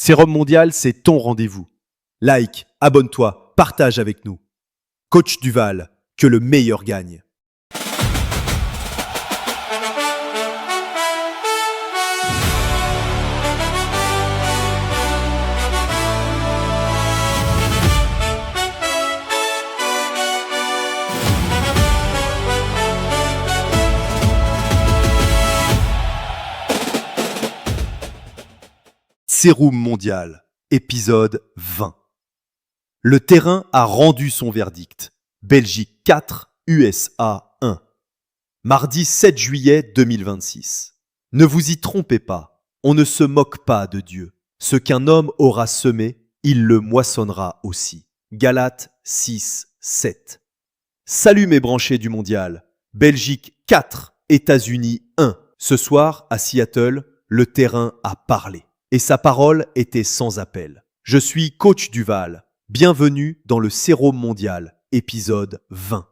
Sérum Mondial, c'est ton rendez-vous. Like, abonne-toi, partage avec nous. Coach Duval, que le meilleur gagne. Sérum Mondial, épisode 20. Le terrain a rendu son verdict. Belgique 4, USA 1. Mardi 7 juillet 2026. Ne vous y trompez pas, on ne se moque pas de Dieu. Ce qu'un homme aura semé, il le moissonnera aussi. Galates 6, 7. Salut mes branchés du mondial. Belgique 4, États-Unis 1. Ce soir, à Seattle, le terrain a parlé. Et sa parole était sans appel. Je suis Coach Duval. Bienvenue dans le Sérum Mondial, épisode 20.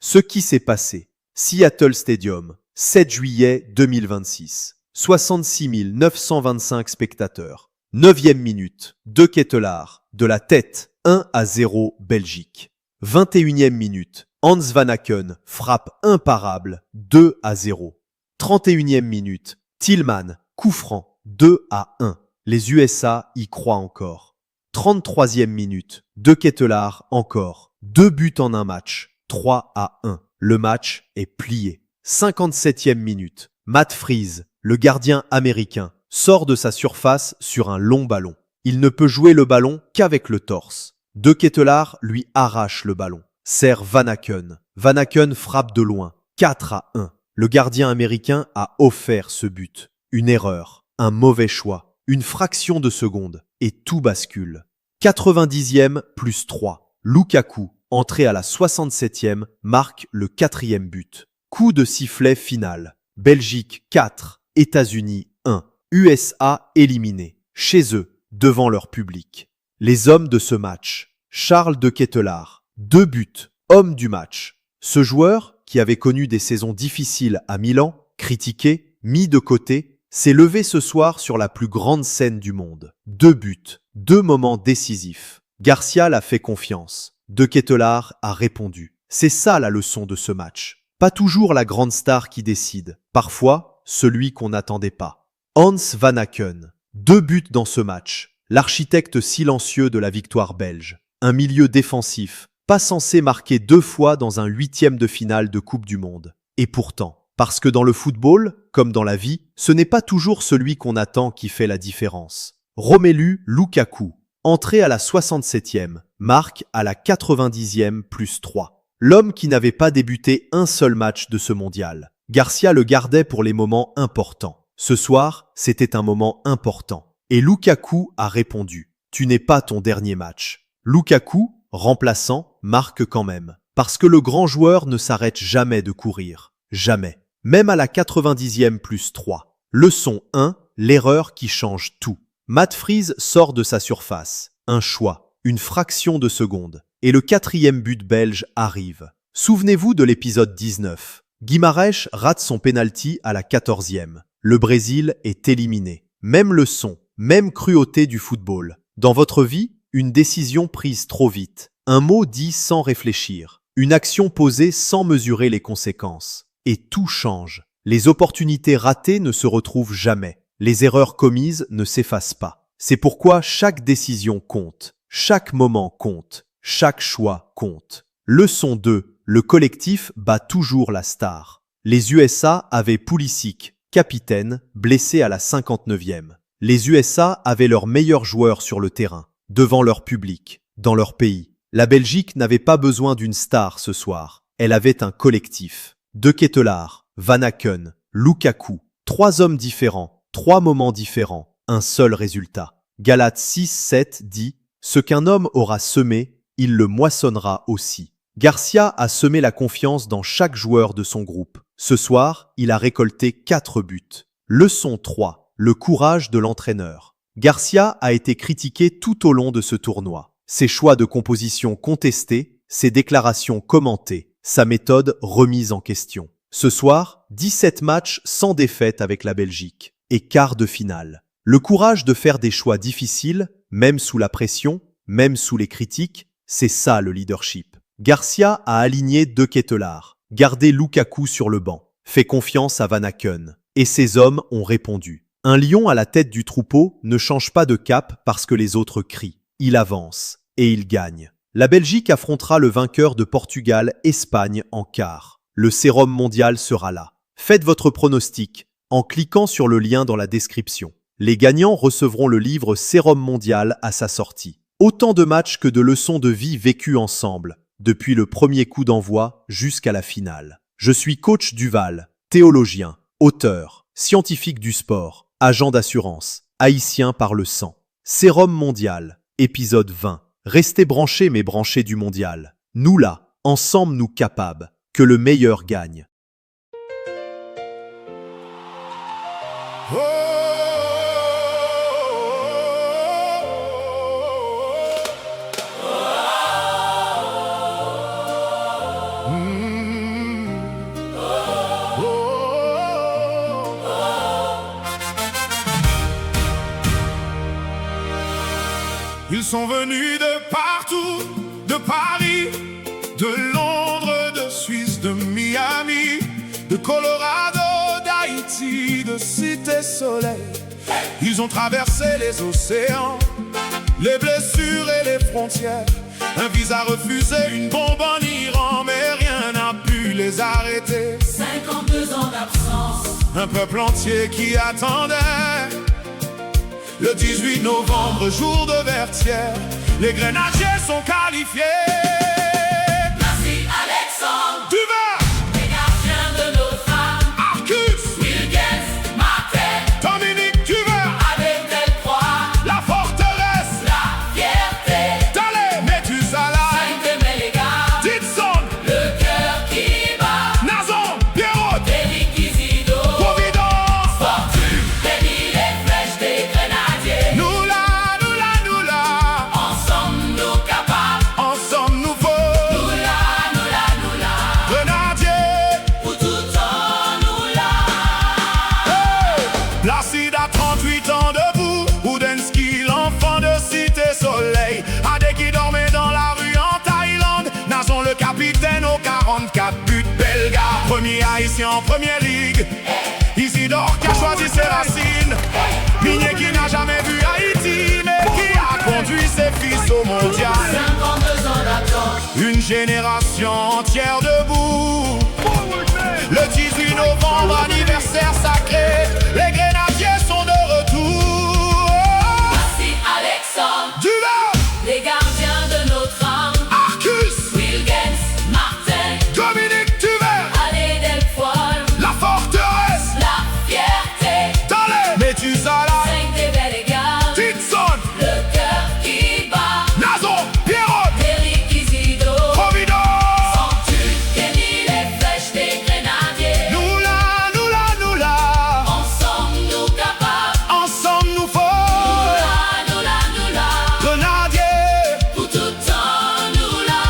Ce qui s'est passé. Seattle Stadium, 7 juillet 2026. 66 925 spectateurs. 9e minute. De Ketelaar. De la tête. 1-0 Belgique. 21e minute. Hans Van Aken frappe imparable. 2-0. 31e minute. Tillman. Coup franc. 2-1. Les USA y croient encore. 33e minute. De Ketelaar encore. 2 buts en un match. 3-1. Le match est plié. 57e minute. Matt Freese, le gardien américain, sort de sa surface sur un long ballon. Il ne peut jouer le ballon qu'avec le torse. De Ketelaar lui arrache le ballon. Sert Van Aken. Van Aken frappe de loin. 4-1. Le gardien américain a offert ce but. Une erreur. Un mauvais choix, une fraction de seconde, et tout bascule. 90e plus 3. Lukaku, entré à la 67e, marque le 4e but. Coup de sifflet final. Belgique 4, États-Unis 1. USA éliminés, chez eux, devant leur public. Les hommes de ce match. Charles de Ketelaar, 2 buts, homme du match. Ce joueur, qui avait connu des saisons difficiles à Milan, critiqué, mis de côté, s'est levé ce soir sur la plus grande scène du monde. 2 buts, 2 moments décisifs. Garcia l'a fait confiance. De Ketelaar a répondu. C'est ça la leçon de ce match. Pas toujours la grande star qui décide. Parfois, celui qu'on n'attendait pas. Hans Van Aken. 2 buts dans ce match. L'architecte silencieux de la victoire belge. Un milieu défensif, pas censé marquer 2 fois dans un 8e de finale de Coupe du Monde. Et pourtant, parce que dans le football, comme dans la vie, ce n'est pas toujours celui qu'on attend qui fait la différence. Romelu Lukaku, entré à la 67e, marque à la 90e plus 3. L'homme qui n'avait pas débuté un seul match de ce mondial. Garcia le gardait pour les moments importants. Ce soir, c'était un moment important. Et Lukaku a répondu. Tu n'es pas ton dernier match. Lukaku, remplaçant, marque quand même. Parce que le grand joueur ne s'arrête jamais de courir. Jamais. Même à la 90e plus 3. Leçon 1, l'erreur qui change tout. Matt Freese sort de sa surface. Un choix, une fraction de seconde. Et le 4e but belge arrive. Souvenez-vous de l'épisode 19. Guimarães rate son penalty à la 14e. Le Brésil est éliminé. Même leçon, même cruauté du football. Dans votre vie, une décision prise trop vite. Un mot dit sans réfléchir. Une action posée sans mesurer les conséquences. Et tout change. Les opportunités ratées ne se retrouvent jamais. Les erreurs commises ne s'effacent pas. C'est pourquoi chaque décision compte. Chaque moment compte. Chaque choix compte. Leçon 2. Le collectif bat toujours la star. Les USA avaient Pulisic, capitaine, blessé à la 59e. Les USA avaient leurs meilleurs joueurs sur le terrain, devant leur public, dans leur pays. La Belgique n'avait pas besoin d'une star ce soir. Elle avait un collectif. De Ketelaar, Van Aken, Lukaku. 3 hommes différents, 3 moments différents, un seul résultat. Galates 6, 7 dit « Ce qu'un homme aura semé, il le moissonnera aussi ». Garcia a semé la confiance dans chaque joueur de son groupe. Ce soir, il a récolté 4 buts. Leçon 3, le courage de l'entraîneur. Garcia a été critiqué tout au long de ce tournoi. Ses choix de composition contestés, ses déclarations commentées. Sa méthode remise en question. Ce soir, 17 matchs sans défaite avec la Belgique et quart de finale. Le courage de faire des choix difficiles, même sous la pression, même sous les critiques, c'est ça le leadership. Garcia a aligné De Ketelaere, gardé Lukaku sur le banc, fait confiance à Van Aken. Et ses hommes ont répondu. Un lion à la tête du troupeau ne change pas de cap parce que les autres crient. Il avance et il gagne. La Belgique affrontera le vainqueur de Portugal-Espagne en quart. Le sérum mondial sera là. Faites votre pronostic en cliquant sur le lien dans la description. Les gagnants recevront le livre Sérum mondial à sa sortie. Autant de matchs que de leçons de vie vécues ensemble, depuis le premier coup d'envoi jusqu'à la finale. Je suis coach Duval, théologien, auteur, scientifique du sport, agent d'assurance, haïtien par le sang. Sérum mondial, épisode 20. Restez branchés mais branchés du mondial. Nous là, ensemble nous capables, que le meilleur gagne. Ils sont venus de partout, de Paris, de Londres, de Suisse, de Miami, de Colorado, d'Haïti, de Cité Soleil. Ils ont traversé les océans, les blessures et les frontières. Un visa refusé, une bombe en Iran, mais rien n'a pu les arrêter. 52 ans d'absence, un peuple entier qui attendait. Le 18 novembre, jour de Vertières, les grenadiers sont qualifiés. Merci Alexandre, Duval, les gardiens de notre âme. Arcus, Wilgens, Martin, Dominique Duval, avec Delcroix, la forteresse, la fierté. Dalé, Métusala, Cinq de mes les gars, Ditson, le cœur qui bat. Nazon, Pierrot, Eric Isidore, Providence, Fortune, Denis, les flèches des grenadiers. nous là, nous là, nous là, Ensemble nous capables, ensemble nous faut. nous là, nous là, nous là. Grenadiers, Pour tout temps nous là. Placide à 38 ans debout, Oudensky, l'enfant de Cité Soleil, Adé qui dormait dans la rue en Thaïlande, Nazon le capitaine aux 44 buts, Belga, premier haïtien en première ligue, Isidore qui a choisi ses racines, Migné qui n'a jamais vu Haïti, mais qui a conduit ses fils au mondial. 52 ans d'attente, Une génération entière debout. Le 18 novembre, anniversaire sacré, les grenadiers sont de retour. merci Alexandre, Duval, les gardiens de notre âme. Arcus, Wilgens, Martin, Dominique Duval, Allez Delcroix, la forteresse, la fierté. Dalé, Métusala, Cinq des belles et gars, Ditson, le cœur qui bat. Nazon, Pierrot, Eric Isidore, Providence. Fortune, Denis, les flèches des grenadiers. Nous là, nous là, nous là, Ensemble nous capables, ensemble nous faut. nous là, nous là, nous là. Grenadiers, Pour tout temps nous là.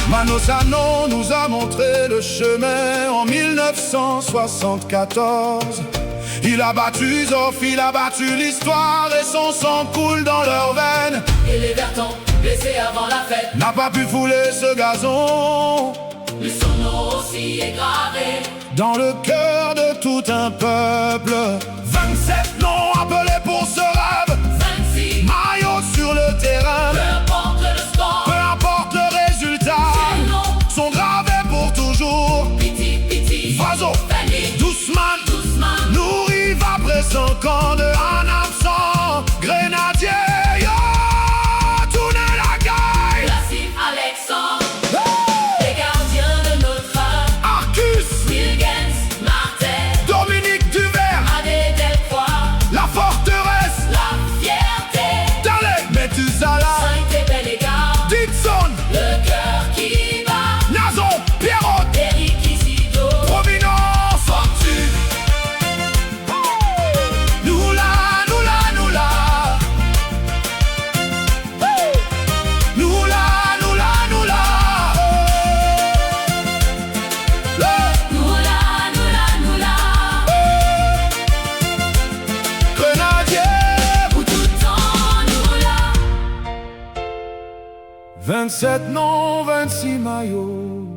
Manosano nous a montré le chemin en 1974. Il a battu Zoff, il a battu l'histoire et son sang coule dans leurs veines. Et les vertons, blessés avant la fête, N'a pas pu fouler ce gazon le son aussi est gravé. dans le cœur de tout un peuple. 27 noms appelés pour ce rêve, 26, maillot sur le terrain. peu importe le score, Peu importe le résultat, les noms, sont gravés pour toujours. piti, piti, Vazo, Fanny, Doucement, doucement, nourri va après 5 ans de un absent. Grenadier, yo, tournez la gaille. Placide Alexandre, les gardiens de notre âme. Arcus, Wilgens, Martin, Dominique Duvert, Adé Delcroix, la forteresse, 27 noms, 26 maillots,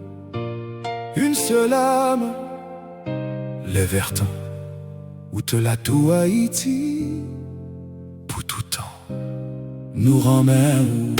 une seule âme, les Vertons, ou te la tout Haïti, pour tout temps, nous ramène.